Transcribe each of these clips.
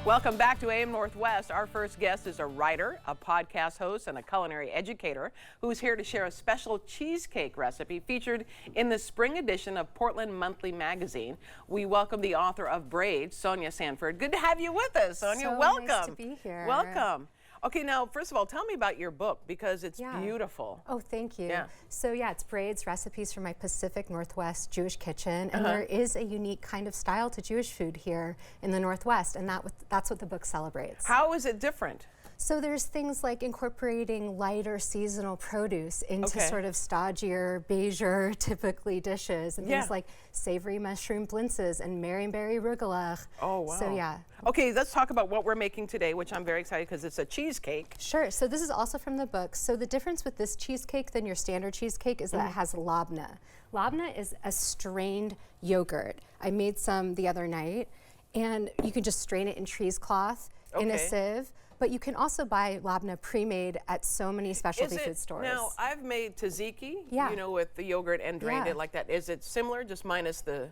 Welcome back to AM Northwest. Our first guest is a writer, a podcast host, and a culinary educator who's here to share a special cheesecake recipe featured in the spring edition of Portland Monthly Magazine. We welcome the author of Braids, Sonya Sanford. Good to have you with us, Sonya. So welcome. Nice to be here. Welcome. Okay, now, first of all, tell me about your book because it's beautiful. Oh, thank you. Yeah. So it's Braids, recipes from my Pacific Northwest Jewish kitchen. And there is a unique kind of style to Jewish food here in the Northwest, and that's what the book celebrates. How is it different? So there's things like incorporating lighter seasonal produce into sort of stodgier, beigeur, typically dishes, and things like savory mushroom blintzes and marionberry rugelach. Oh, wow. So Okay, let's talk about what we're making today, which I'm very excited because it's a cheesecake. Sure. So this is also from the book. So the difference with this cheesecake than your standard cheesecake is that it has labneh. Labneh is a strained yogurt. I made some the other night, and you can just strain it in cheesecloth in a sieve. But you can also buy labneh pre-made at so many specialty food stores. Now, I've made tzatziki, Yeah. with the yogurt and drained it like that. Is it similar, just minus the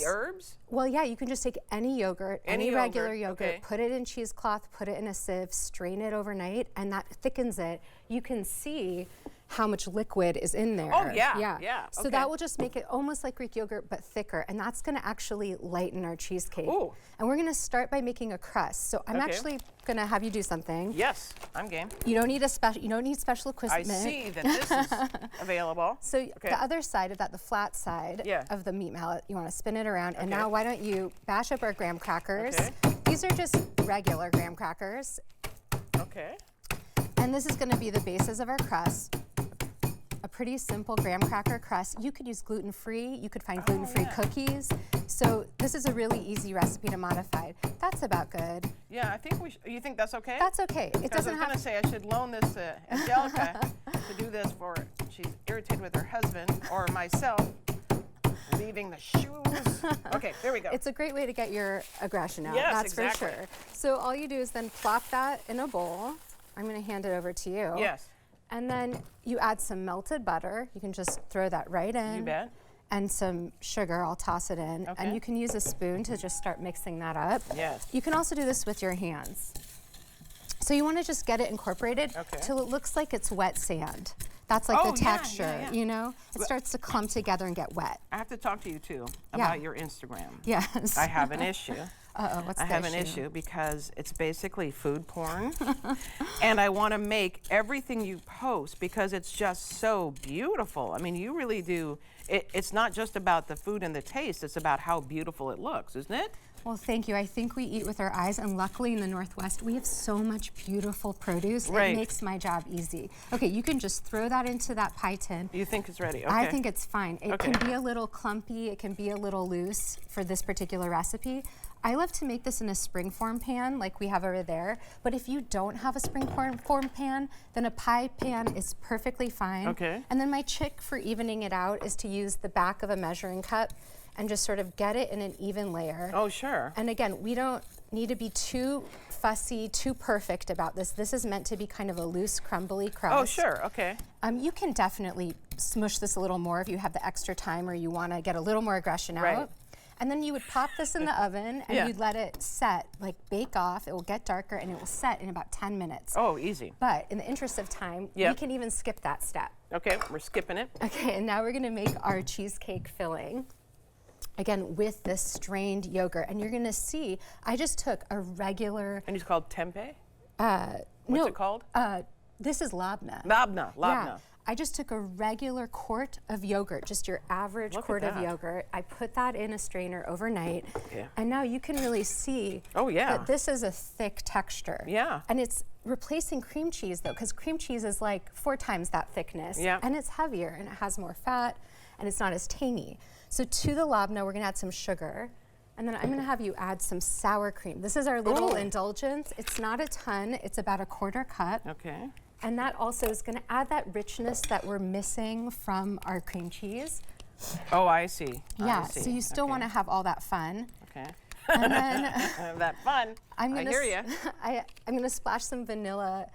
herbs? Well, you can just take any yogurt, any regular yogurt, yogurt, put it in cheesecloth, put it in a sieve, strain it overnight, and that thickens it. You can see how much liquid is in there. Oh, yeah. So that will just make it almost like Greek yogurt, but thicker, and that's gonna actually lighten our cheesecake. Ooh. And we're gonna start by making a crust. So I'm actually gonna have you do something. Yes, I'm game. You don't need special equipment. I see that this is available. So the other side of that, the flat side of the meat mallet, you wanna spin it around, and now why don't you bash up our graham crackers. These are just regular graham crackers. Okay. And this is gonna be the basis of our crust. A pretty simple graham cracker crust. You could use gluten-free, you could find gluten-free cookies. So this is a really easy recipe to modify. That's about good. Yeah, I think you think that's okay? That's okay. It doesn't have I was going to say I should loan this to Angelica to do this for she's irritated with her husband or myself leaving the shoes. Okay, there we go. It's a great way to get your aggression out. Yes, that's exactly. for sure. So all you do is then plop that in a bowl. I'm gonna hand it over to you. Yes. And then you add some melted butter. You can just throw that right in. You bet. And some sugar, I'll toss it in. Okay. And you can use a spoon to just start mixing that up. Yes. You can also do this with your hands. So you wanna just get it incorporated till it looks like it's wet sand. That's like the texture, you know? It starts to clump together and get wet. I have to talk to you too about your Instagram. Yes. I have an issue. Uh-oh, what's the issue? I have an issue because it's basically food porn. And I want to make everything you post because it's just so beautiful. I mean, you really do. It's not just about the food and the taste, it's about how beautiful it looks, isn't it? Well, thank you. I think we eat with our eyes, and luckily in the Northwest, we have so much beautiful produce. It makes my job easy. Okay, you can just throw that into that pie tin. You think it's ready? Okay. I think it's fine. It can be a little clumpy, it can be a little loose for this particular recipe. I love to make this in a springform pan like we have over there, but if you don't have a springform pan, then a pie pan is perfectly fine. Okay. And then my trick for evening it out is to use the back of a measuring cup and just sort of get it in an even layer. Oh, sure. And again, we don't need to be too fussy, too perfect about this. This is meant to be kind of a loose, crumbly crust. Oh, sure, okay. You can definitely smush this a little more if you have the extra time or you want to get a little more aggression out. And then you would pop this in the oven and you'd let it set, like bake off. It will get darker and it will set in about 10 minutes. Oh, easy. But in the interest of time, we can even skip that step. Okay, we're skipping it. Okay, and now we're gonna make our cheesecake filling. Again, with this strained yogurt. And you're gonna see, I just took a regular... And it's called tempeh? What's it called? This is labneh. Labneh. Yeah. I just took a regular quart of yogurt, just your average quart of yogurt. I put that in a strainer overnight. And now you can really see that this is a thick texture. And it's replacing cream cheese though, because cream cheese is like 4 times that thickness. And it's heavier and it has more fat and it's not as tangy. So to the labneh, we're gonna add some sugar. And then I'm gonna have you add some sour cream. This is our little indulgence. It's not a ton, it's about 1/4 cup. Okay. And that also is gonna add that richness that we're missing from our cream cheese. Oh, I see. Yeah, so you still wanna have all that fun. Okay. And then that fun. I hear you. I'm gonna splash some vanilla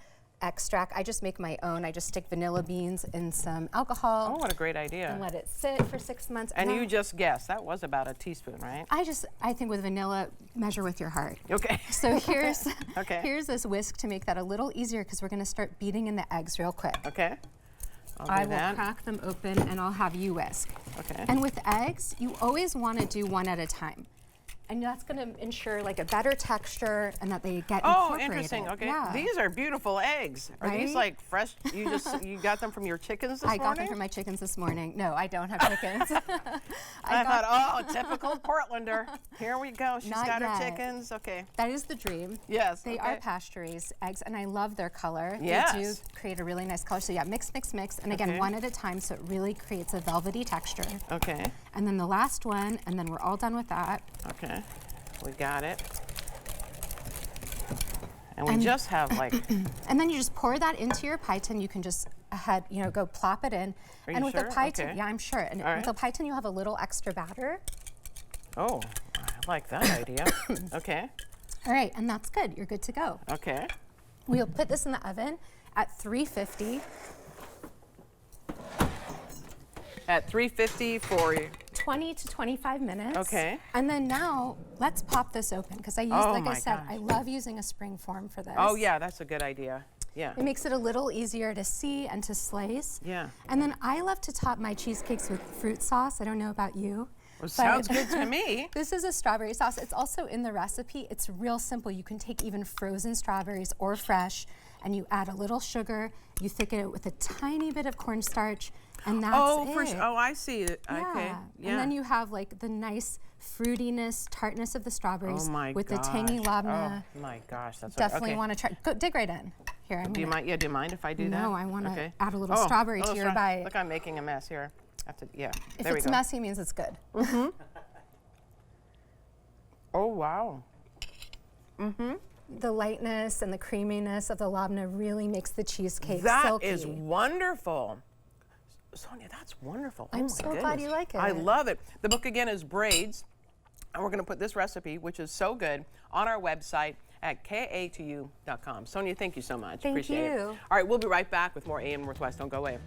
extract. I just make my own. I just stick vanilla beans in some alcohol. Oh, what a great idea. And let it sit for 6 months. And you just guessed, that was about a teaspoon, right? I think with vanilla, measure with your heart. Okay. So here's, here's this whisk to make that a little easier because we're gonna start beating in the eggs real quick. Okay. I will crack them open and I'll have you whisk. Okay. And with eggs, you always wanna do one at a time. And that's going to ensure like a better texture and that they get incorporated. Interesting. Okay. Yeah. These are beautiful eggs. Are these like fresh? You got them from your chickens this morning? I got them from my chickens this morning. No, I don't have chickens. I thought, oh, typical Portlander. Here we go. She's got her chickens. Okay. That is the dream. Yes. They are pasture-raised eggs, and I love their color. Yes. They do create a really nice color. So yeah, mix, mix, mix, and again, one at a time, so it really creates a velvety texture. Okay. And then the last one, and then we're all done with that. Okay. We got it. And we just have like... And then you just pour that into your pie tin. You can just go plop it in. Are and you with sure? the pie tin, yeah, I'm sure. And with the pie tin, you'll have a little extra batter. Oh, I like that idea. Okay. All right, and that's good. You're good to go. Okay. We'll put this in the oven at 350. At 350 for 20 to 25 minutes. Okay. And then now, let's pop this open because I use, like I said, I love using a spring form for this. Oh yeah, that's a good idea. Yeah. It makes it a little easier to see and to slice. Yeah. And then I love to top my cheesecakes with fruit sauce. I don't know about you. Well, sounds good to me. This is a strawberry sauce. It's also in the recipe. It's real simple. You can take even frozen strawberries or fresh, and you add a little sugar. You thicken it with a tiny bit of cornstarch, and that's it. Oh, I see it. Yeah. Okay. Yeah. And then you have like the nice fruitiness, tartness of the strawberries with the gosh. tangy labneh. Oh my gosh, that's Definitely want to try. Go dig right in. Here, do you mind? Yeah, do you mind if I do that? No, I want to add a little strawberry to your bite. Look, I'm making a mess here. Yeah. If there we it's go. messy, means it's good. Mm-hmm. Oh wow. Mm-hmm. The lightness and the creaminess of the labneh really makes the cheesecake silky. That is wonderful. Sonia, that's wonderful. I'm so glad you like it. I love it. The book again is Braids, and we're going to put this recipe, which is so good, on our website at ka2u.com. Sonia, thank you so much. Thank Appreciate it. you. All right, we'll be right back with more AM Northwest. Don't go away.